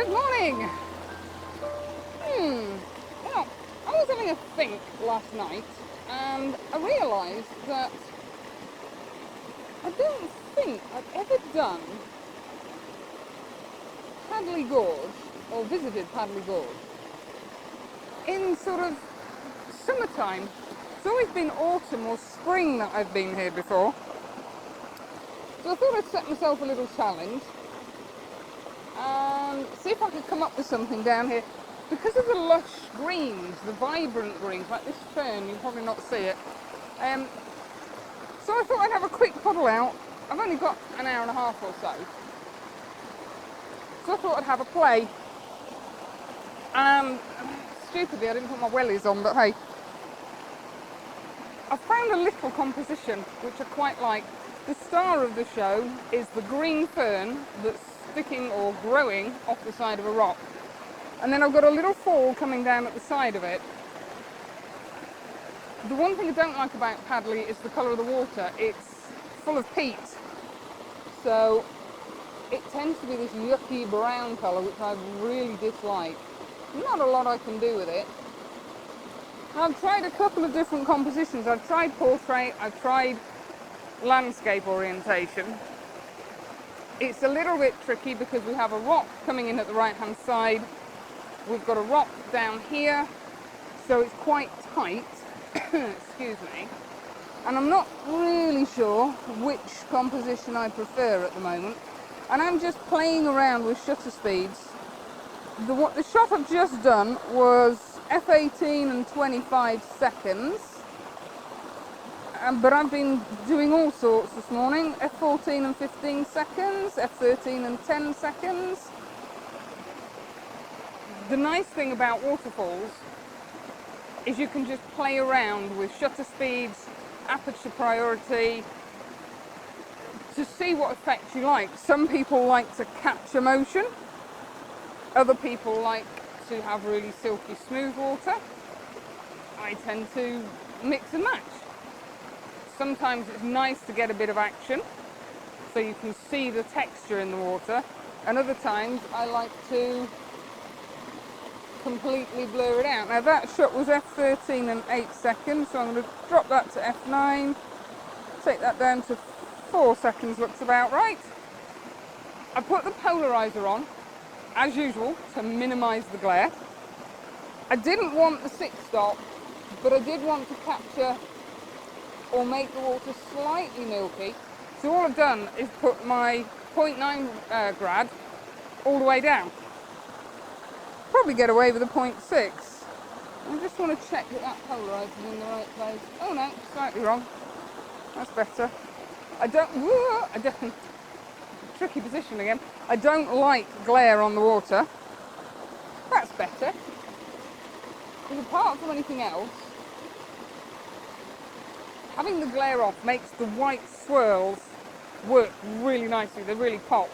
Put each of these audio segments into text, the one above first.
Good morning. Well, I was having a think last night and I realised that I don't think I've ever done Padley Gorge or visited Padley Gorge in sort of summertime. It's always been autumn or spring that I've been here before. So I thought I'd set myself a little challenge and see if I could come up with something down here. Because of the lush greens, the vibrant greens, like this fern, you'll probably not see it. So I thought I'd have a quick puddle out. I've only got an hour and a half or so. So I thought I'd have a play. And stupidly, I didn't put my wellies on, but hey. I found a little composition which I quite like. The star of the show is the green fern that's sticking or growing off the side of a rock. And then I've got a little fall coming down at the side of it. The one thing I don't like about Padley is the colour of the water. It's full of peat. So it tends to be this yucky brown colour, which I really dislike. Not a lot I can do with it. I've tried a couple of different compositions. I've tried portrait, I've tried landscape orientation. It's a little bit tricky because we have a rock coming in at the right hand side. We've got a rock down here, so it's quite tight. Excuse me. And I'm not really sure which composition I prefer at the moment. And I'm just playing around with shutter speeds. The shot I've just done was f18 and 25 seconds. But I've been doing all sorts this morning. f14 and 15 seconds, f13 and 10 seconds. The nice thing about waterfalls is you can just play around with shutter speeds, aperture priority, to see what effect you like. Some people like to capture motion. Other people like to have really silky smooth water. I tend to mix and match. Sometimes it's nice to get a bit of action so you can see the texture in the water, and other times I like to completely blur it out. Now that shot was f13 and 8 seconds, so I'm going to drop that to f9, take that down to 4 seconds, looks about right. I put the polarizer on, as usual, to minimise the glare. I didn't want the 6-stop, but I did want to capture or make the water slightly milky. So all I've done is put my 0.9 grad all the way down. Probably get away with a 0.6. I just want to check that that polarizer is in the right place. Oh no, slightly wrong. That's better. I don't, tricky position again. I don't like glare on the water. That's better. Because apart from anything else, having the glare off makes the white swirls work really nicely. They really pop.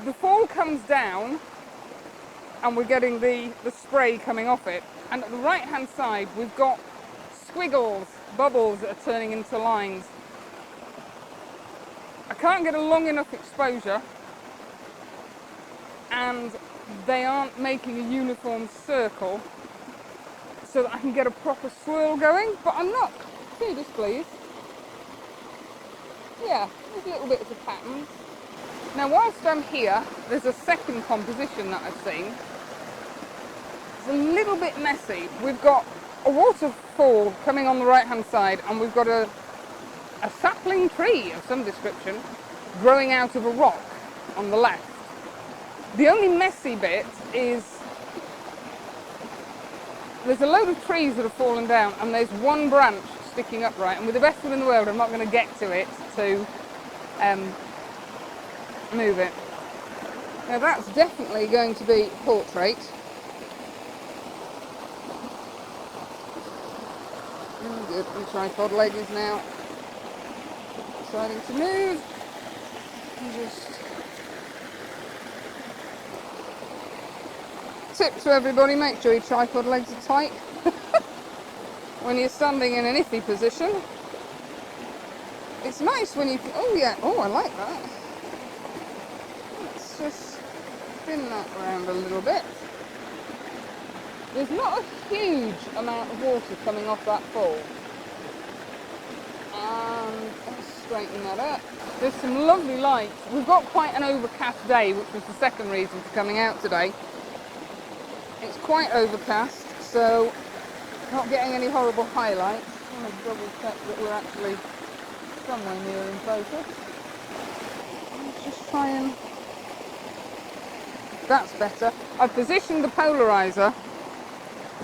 The fall comes down and we're getting the spray coming off it. And at the right hand side we've got squiggles, bubbles that are turning into lines. I can't get a long enough exposure and they aren't making a uniform circle so that I can get a proper swirl going, but I'm not too displeased. Yeah, there's little bits of patterns. Now whilst I'm here, there's a second composition that I've seen. It's a little bit messy. We've got a waterfall coming on the right hand side and we've got a sapling tree of some description growing out of a rock on the left. The only messy bit is there's a load of trees that have fallen down and there's one branch sticking upright, and with the best will in the world I'm not going to get to it to move it. Now that's definitely going to be portrait. Good, the tripod leg is now deciding to move. And just tip to everybody, make sure your tripod legs are tight when you're standing in an iffy position. It's nice when you can, oh yeah, oh I like that. Let's just spin that around a little bit. There's not a huge amount of water coming off that fall. And let's straighten that up. There's some lovely lights. We've got quite an overcast day, which was the second reason for coming out today. It's quite overcast, so not getting any horrible highlights. I'm going to double check that we're actually somewhere near in focus. Let's just try and... That's better. I've positioned the polarizer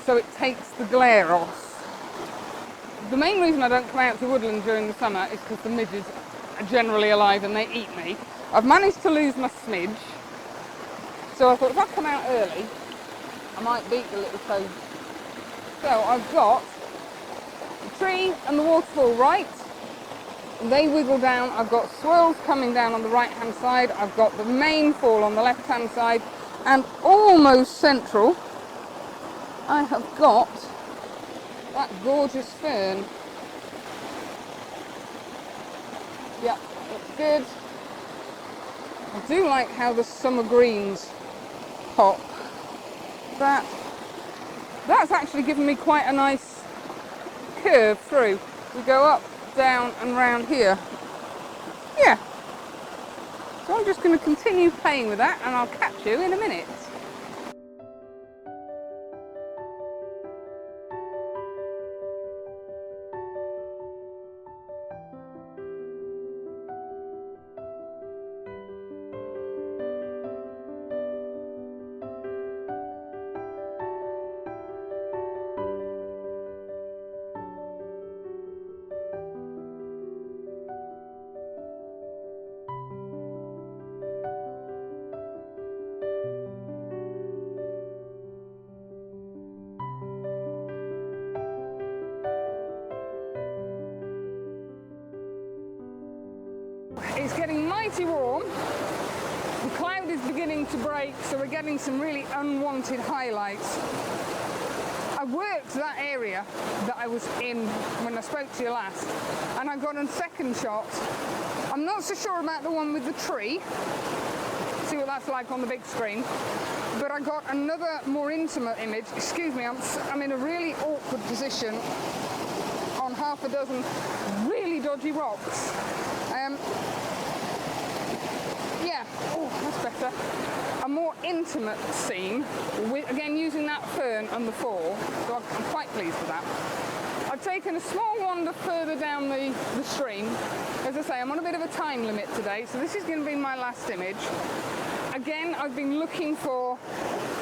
so it takes the glare off. The main reason I don't come out to woodland during the summer is because the midges are generally alive and they eat me. I've managed to lose my smidge, so I thought if I come out early, I might beat the little toads. So I've got the tree and the waterfall right. They wiggle down. I've got swirls coming down on the right hand side. I've got the main fall on the left hand side, and almost central I have got that gorgeous fern. Yeah, it's good. I do like how the summer greens pop. That's actually given me quite a nice curve through. We go up, down and round here. Yeah. So I'm just going to continue playing with that and I'll catch you in a minute. It's getting mighty warm. The cloud is beginning to break, so we're getting some really unwanted highlights. I worked that area that I was in when I spoke to you last, and I got a second shot. I'm not so sure about the one with the tree. See what that's like on the big screen. But I got another more intimate image. Excuse me, I'm in a really awkward position on half a dozen really dodgy rocks. Yeah, oh, that's better. A more intimate scene, with, again using that fern and the fall, so I'm quite pleased with that. I've taken a small wander further down the stream. As I say, I'm on a bit of a time limit today, so this is going to be my last image. Again, I've been looking for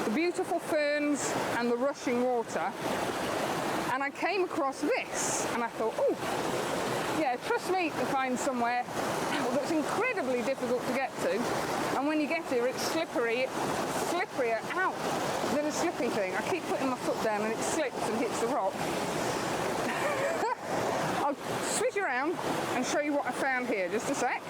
the beautiful ferns and the rushing water, and I came across this, and I thought, oh, yeah, trust me to find somewhere that's incredibly difficult to get to, and when you get here it's slippery, it's slipperier out than a slippy thing. I keep putting my foot down and it slips and hits the rock. I'll switch around and show you what I found here, just a sec.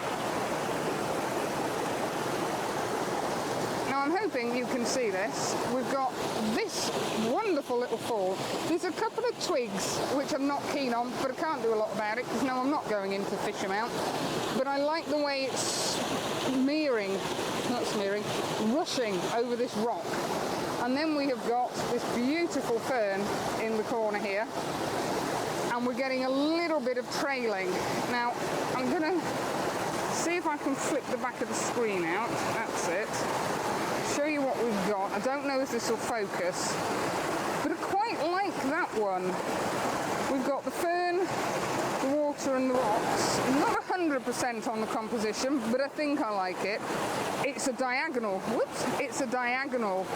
Now I'm hoping you can see this. We've got this wonderful little fall. There's a couple of twigs which I'm not keen on, but I can't do a lot about it because now I'm not going in to fish them out. But I like the way it's rushing over this rock. And then we have got this beautiful fern in the corner here. And we're getting a little bit of trailing. Now, I'm going to see if I can flip the back of the screen out. That's it. Show you what we've got. I don't know if this will focus, but I quite like that one. We've got the fern, the water and the rocks. Not 100% on the composition, but I think I like it. It's a diagonal. Whoops! It's a diagonal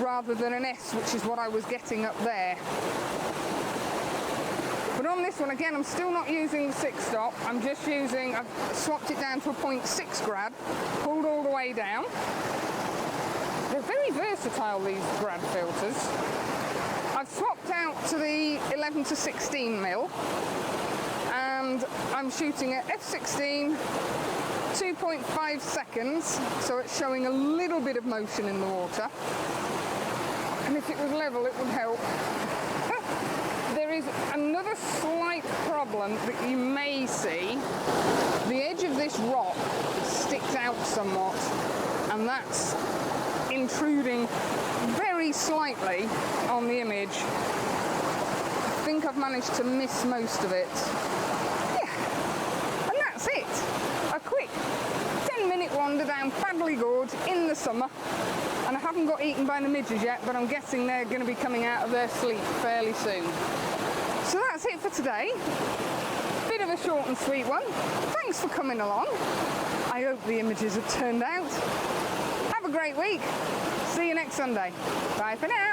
rather than an S, which is what I was getting up there. But on this one, again, I'm still not using the 6-stop. I'm just using, I've swapped it down to a 0.6 grad, pulled all the way down. They're very versatile, these grad filters. I've swapped out to the 11 to 16 mil, and I'm shooting at f16, 2.5 seconds, so it's showing a little bit of motion in the water. And if it was level, it would help. There is another slight problem that you may see. The edge of this rock sticks out somewhat. and that's intruding very slightly on the image. I think I've managed to miss most of it. Yeah, and that's it. A quick 10-minute wander down Padley Gorge in the summer, and I haven't got eaten by the midges yet, but I'm guessing they're going to be coming out of their sleep fairly soon. So that's it for today. Bit of a short and sweet one. Thanks for coming along. I hope the images have turned out. Have a great week. See you next Sunday. Bye for now.